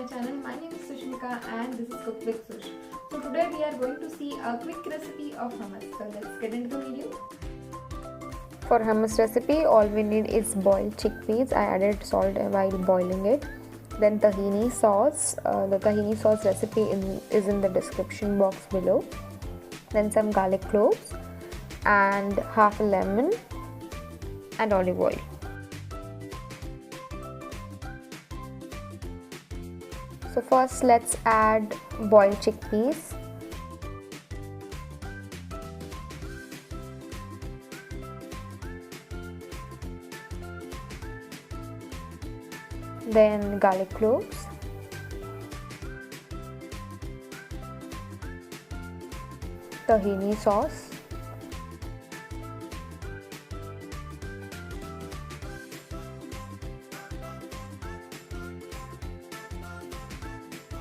channel. My name is Sushmika and this is Cook with Sush. So today we are going to see a quick recipe of hummus. So let's get into the video. For hummus recipe, all we need is boiled chickpeas. I added salt while boiling it. Then tahini sauce. The tahini sauce recipe is in the description box below. Then some garlic cloves and half a lemon and olive oil. So first let's add boiled chickpeas. Then garlic cloves. Tahini sauce.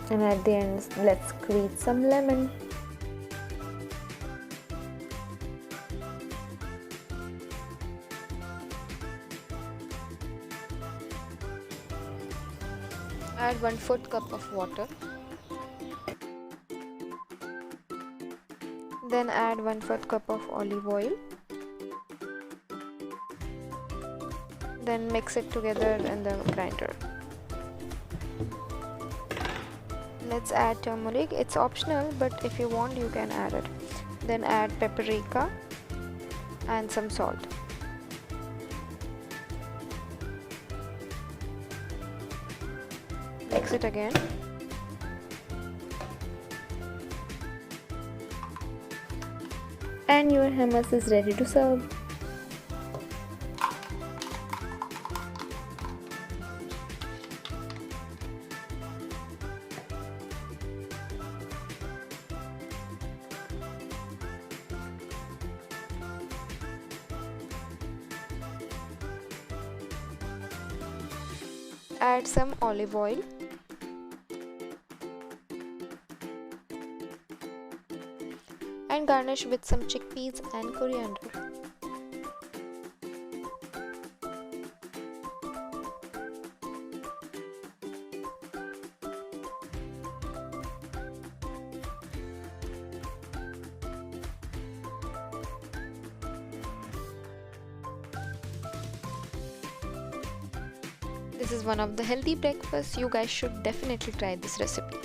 And at the end, let's squeeze some lemon. Add 1/4 cup of water. Then add 1/4 cup of olive oil. Then mix it together in the grinder. Let's add turmeric. It's optional, but if you want you can add it. Then add paprika and some salt. Mix it again. And your hummus is ready to serve. Add some olive oil. And garnish with some chickpeas and coriander. This is one of the healthy breakfasts. You guys should definitely try this recipe.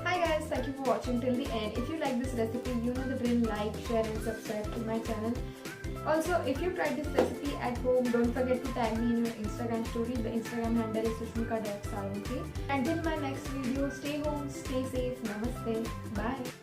Hi guys, thank you for watching till the end. If you like this recipe, you know the drill, like, share and subscribe to my channel. Also, if you tried this recipe at home, don't forget to tag me in your Instagram story. The Instagram handle is sushmika.salonke. Until my next video, stay home, stay safe, namaste, bye.